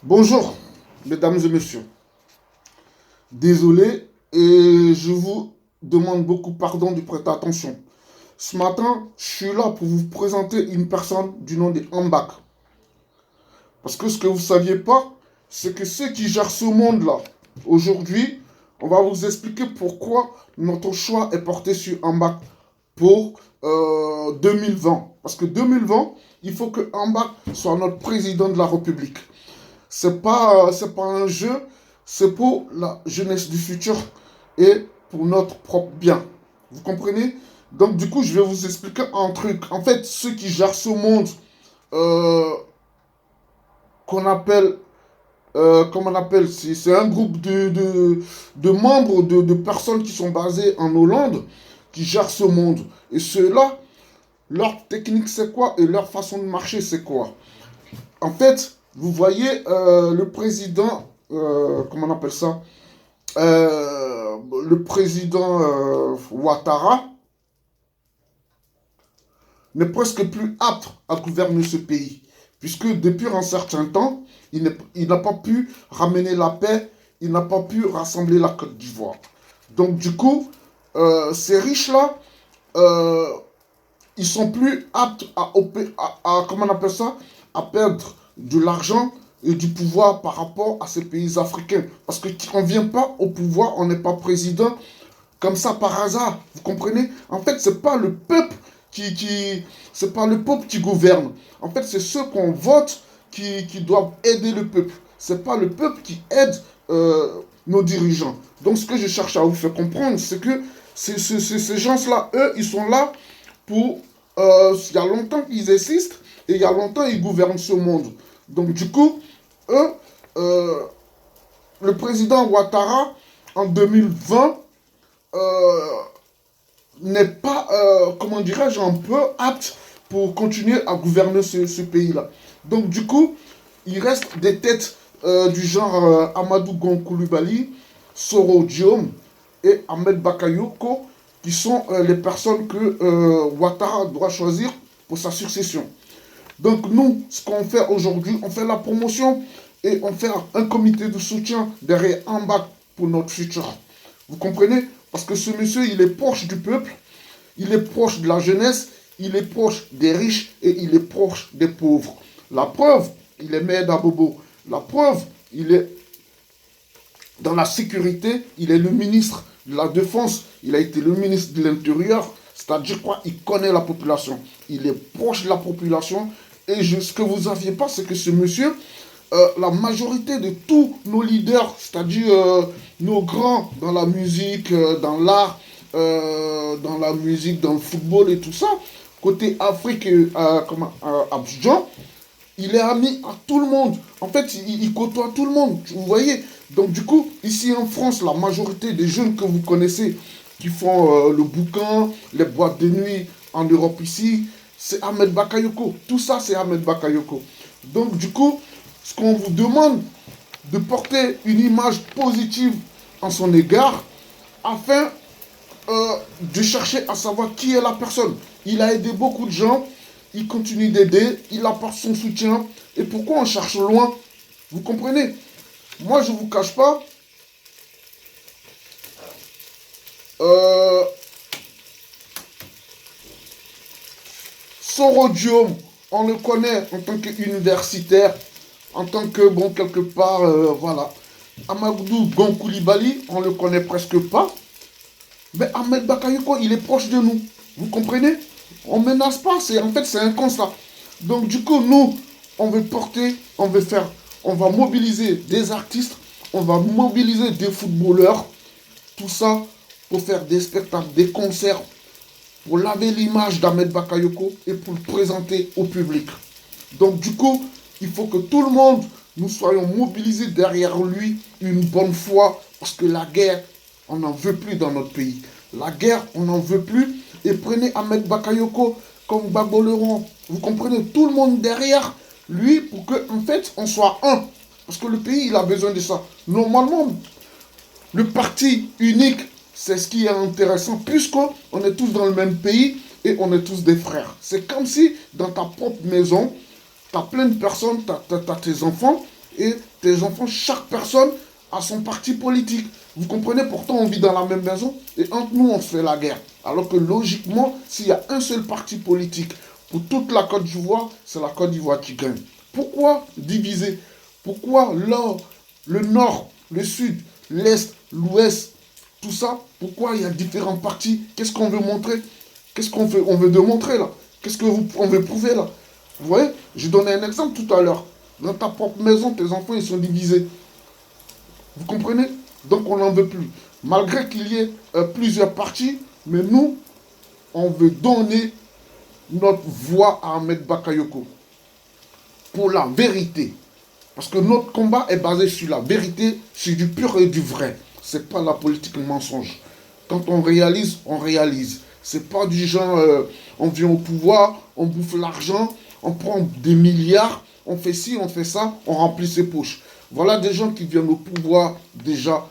Bonjour, mesdames et messieurs. Désolé et je vous demande beaucoup pardon de prêter attention. Ce matin, je suis là pour vous présenter une personne du nom de Ambak. Parce que ce que vous ne saviez pas, c'est que ceux qui gèrent ce monde-là, aujourd'hui, on va vous expliquer pourquoi notre choix est porté sur Ambak pour 2020. Parce que 2020, il faut que Ambak soit notre président de la République. C'est pas un jeu, c'est pour la jeunesse du futur et pour notre propre bien. Vous comprenez? Donc du coup, je vais vous expliquer un truc. En fait, ceux qui gèrent ce monde, euh, qu'on appelle, comment on appelle, c'est un groupe de membres, de personnes qui sont basées en Hollande, qui gèrent ce monde. Et ceux-là, leur technique c'est quoi et leur façon de marcher c'est quoi? En fait, vous voyez le président, comment on appelle ça? Le président Ouattara n'est presque plus apte à gouverner ce pays. Puisque depuis un certain temps, il n'a pas pu ramener la paix, il n'a pas pu rassembler la Côte d'Ivoire. Donc du coup, ces riches-là, euh, ils sont plus aptes comment on appelle ça, à perdre de l'argent et du pouvoir par rapport à ces pays africains. Parce qu'on ne vient pas au pouvoir, on n'est pas président comme ça par hasard. Vous comprenez? En fait, c'est pas le peuple c'est pas le peuple qui gouverne. En fait, c'est ceux qu'on vote qui doivent aider le peuple. C'est pas le peuple qui aide nos dirigeants. Donc, ce que je cherche à vous faire comprendre, c'est que ces gens-là, eux, ils sont là pour... il y a longtemps qu'ils existent et il y a longtemps ils gouvernent ce monde. Donc du coup, eux, euh, le président Ouattara, en 2020, euh, n'est pas, comment dirais-je, un peu apte pour continuer à gouverner ce pays-là. Donc du coup, il reste des têtes du genre Amadou Gon Coulibaly, Soro Diom et Ahmed Bakayoko, qui sont les personnes que Ouattara doit choisir pour sa succession. Donc nous, ce qu'on fait aujourd'hui, on fait la promotion et on fait un comité de soutien derrière Ambak pour notre futur. Vous comprenez? Parce que ce monsieur, il est proche du peuple, il est proche de la jeunesse, il est proche des riches et il est proche des pauvres. La preuve, il est maire d'Abobo. La preuve, il est dans la sécurité, il est le ministre de la Défense, il a été le ministre de l'Intérieur, c'est-à-dire quoi? Il connaît la population, il est proche de la population. Et ce que vous n'aviez pas, c'est que ce monsieur, la majorité de tous nos leaders, c'est-à-dire nos grands dans la musique, dans l'art, dans la musique, dans le football et tout ça, côté Afrique, Abidjan, il est ami à tout le monde. En fait, il côtoie tout le monde. Vous voyez? Donc, du coup, ici en France, la majorité des jeunes que vous connaissez qui font le bouquin, les boîtes de nuit en Europe ici, c'est Ahmed Bakayoko. Tout ça, c'est Ahmed Bakayoko. Donc, du coup, ce qu'on vous demande, de porter une image positive en son égard, afin de chercher à savoir qui est la personne. Il a aidé beaucoup de gens, il continue d'aider, il apporte son soutien. Et pourquoi on cherche loin? Vous comprenez? Moi, je ne vous cache pas, euh, Sorodium, on le connaît en tant qu'universitaire, en tant que, bon, quelque part, voilà. Amadou Gon Coulibaly, on ne le connaît presque pas. Mais Ahmed Bakayoko, il est proche de nous. Vous comprenez? On ne menace pas, en fait, c'est un constat. Donc, du coup, nous, on veut porter, on va mobiliser des artistes, on va mobiliser des footballeurs, tout ça pour faire des spectacles, des concerts, pour laver l'image d'Ahmed Bakayoko et pour le présenter au public. Donc, du coup, il faut que tout le monde, nous soyons mobilisés derrière lui une bonne fois, parce que la guerre, on n'en veut plus dans notre pays. La guerre, on n'en veut plus. Et prenez Ahmed Bakayoko comme Gbagbo Leron. Vous comprenez, tout le monde derrière lui pour que, en fait, on soit un. Parce que le pays, il a besoin de ça. Normalement, le parti unique, c'est ce qui est intéressant, puisqu'on est tous dans le même pays et on est tous des frères. C'est comme si dans ta propre maison, tu as plein de personnes, tu as tes enfants, et tes enfants, chaque personne a son parti politique. Vous comprenez, pourtant on vit dans la même maison et entre nous on se fait la guerre. Alors que logiquement, s'il y a un seul parti politique pour toute la Côte d'Ivoire, c'est la Côte d'Ivoire qui gagne. Pourquoi diviser? Pourquoi le nord, le sud, l'est, l'ouest, tout ça? Pourquoi il y a différents partis? Qu'est-ce qu'on veut montrer? Qu'est-ce qu'on veut, on veut démontrer là? Qu'est-ce qu'on veut prouver là? Vous voyez, j'ai donné un exemple tout à l'heure. Dans ta propre maison, tes enfants, ils sont divisés. Vous comprenez? Donc on n'en veut plus. Malgré qu'il y ait plusieurs partis, mais nous, on veut donner notre voix à Ahmed Bakayoko. Pour la vérité. Parce que notre combat est basé sur la vérité, sur du pur et du vrai. C'est pas la politique mensonge. Quand on réalise, on réalise. C'est pas du genre, on vient au pouvoir, on bouffe l'argent, on prend des milliards, on fait ci, on fait ça, on remplit ses poches. Voilà des gens qui viennent au pouvoir déjà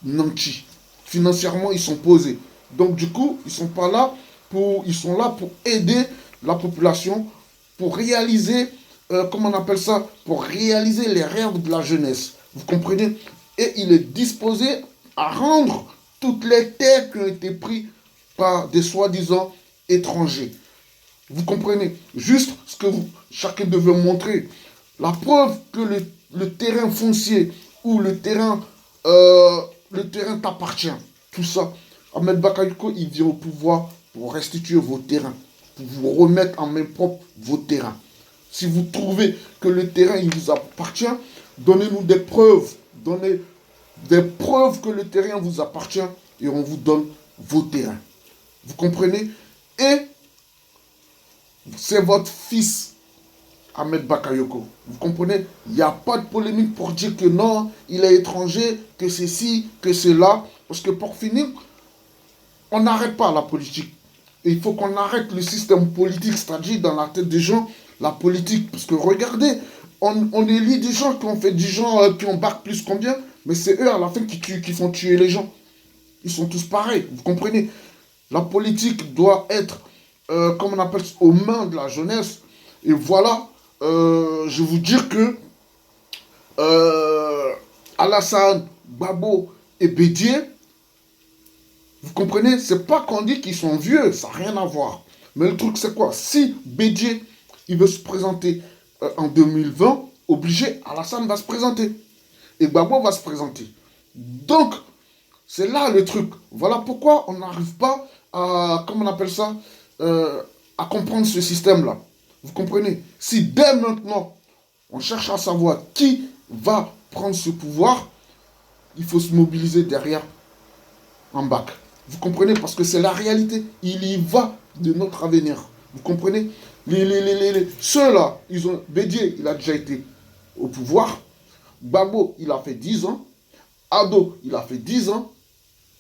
nantis. Financièrement, ils sont posés. Donc du coup, ils sont là pour aider la population, pour réaliser, comment on appelle ça, pour réaliser les rêves de la jeunesse. Vous comprenez? Et il est disposé à rendre toutes les terres qui ont été prises par des soi-disant étrangers. Vous comprenez? Juste ce que chacun devait montrer. La preuve que le terrain foncier ou le terrain t'appartient. Tout ça. Ahmed Bakayoko, il vient au pouvoir pour restituer vos terrains. Pour vous remettre en main propre vos terrains. Si vous trouvez que le terrain, il vous appartient, donnez-nous des preuves. Donnez des preuves que le terrain vous appartient et on vous donne vos terrains. Vous comprenez? Et c'est votre fils, Ahmed Bakayoko. Vous comprenez? Il n'y a pas de polémique pour dire que non, il est étranger, que c'est ci, que c'est là. Parce que pour finir, on n'arrête pas la politique. Et il faut qu'on arrête le système politique, c'est-à-dire dans la tête des gens, la politique. Parce que regardez, on élit des gens qui ont fait des gens qui ont bac plus combien, mais c'est eux à la fin qui font tuer les gens. Ils sont tous pareils, vous comprenez? La politique doit être, comme on appelle, aux mains de la jeunesse. Et voilà, je vais vous dire que Alassane, Babo et Bédier, vous comprenez, c'est pas qu'on dit qu'ils sont vieux, ça n'a rien à voir. Mais le truc c'est quoi? Si Bédier, il veut se présenter en 2020, obligé, Alassane va se présenter. Et Babo va se présenter. Donc, c'est là le truc. Voilà pourquoi on n'arrive pas à, comment on appelle ça, à comprendre ce système-là. Vous comprenez? Si dès maintenant, on cherche à savoir qui va prendre ce pouvoir, il faut se mobiliser derrière en bac. Vous comprenez? Parce que c'est la réalité. Il y va de notre avenir. Vous comprenez? Ceux-là, Bédier, il a déjà été au pouvoir. Babo, il a fait 10 ans. Ado, il a fait 10 ans.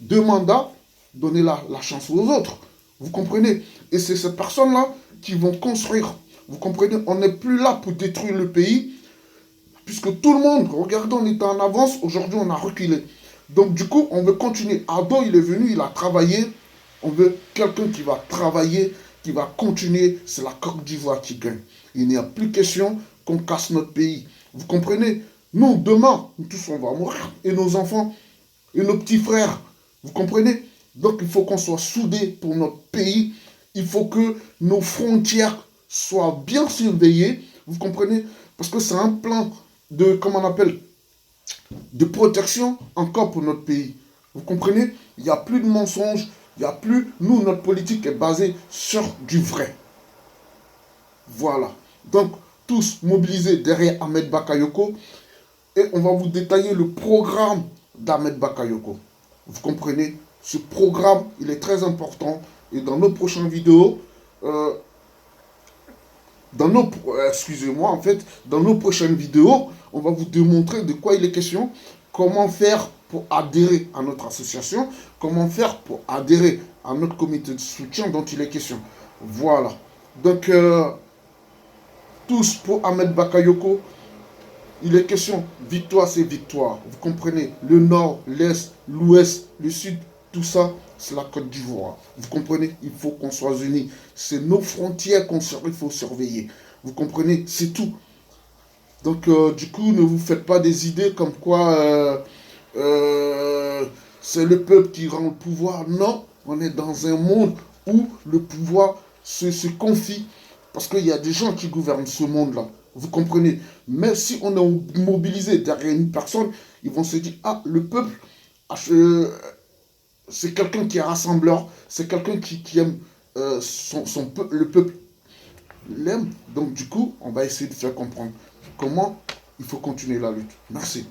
2 mandats. Donnez la chance aux autres. Vous comprenez? Et c'est ces personnes-là qui vont construire. Vous comprenez? On n'est plus là pour détruire le pays. Puisque tout le monde, regardez, on était en avance. Aujourd'hui, on a reculé. Donc du coup, on veut continuer. Ado, il est venu, il a travaillé. On veut quelqu'un qui va travailler, qui va continuer. C'est la Côte d'Ivoire qui gagne. Il n'y a plus question qu'on casse notre pays. Vous comprenez? Nous, demain, nous tous, on va mourir. Et nos enfants, et nos petits frères. Vous comprenez? Donc il faut qu'on soit soudés pour notre pays. Il faut que nos frontières soient bien surveillées. Vous comprenez? Parce que c'est un plan de, comment on appelle, de protection encore pour notre pays. Vous comprenez? Il n'y a plus de mensonges, il n'y a plus... Nous, notre politique est basée sur du vrai. Voilà. Donc, tous mobilisés derrière Ahmed Bakayoko. Et on va vous détailler le programme d'Ahmed Bakayoko. Vous comprenez? Ce programme, il est très important. Et dans nos prochaines vidéos... excusez-moi, en fait, dans nos prochaines vidéos, on va vous démontrer de quoi il est question, comment faire pour adhérer à notre association, comment faire pour adhérer à notre comité de soutien dont il est question. Voilà. Donc, tous pour Ahmed Bakayoko, il est question, victoire c'est victoire. Vous comprenez? Le nord, l'est, l'ouest, le sud, tout ça, c'est la Côte d'Ivoire. Vous comprenez? Il faut qu'on soit unis. C'est nos frontières qu'il faut surveiller. Vous comprenez? C'est tout. Donc, du coup, ne vous faites pas des idées comme quoi c'est le peuple qui rend le pouvoir. Non, on est dans un monde où le pouvoir se confie. Parce qu'il y a des gens qui gouvernent ce monde-là. Vous comprenez? Mais si on est mobilisé derrière une personne, ils vont se dire, ah, le peuple, ah, c'est quelqu'un qui est rassembleur, c'est quelqu'un qui aime le peuple l'aime. Donc du coup, on va essayer de faire comprendre comment il faut continuer la lutte. Merci.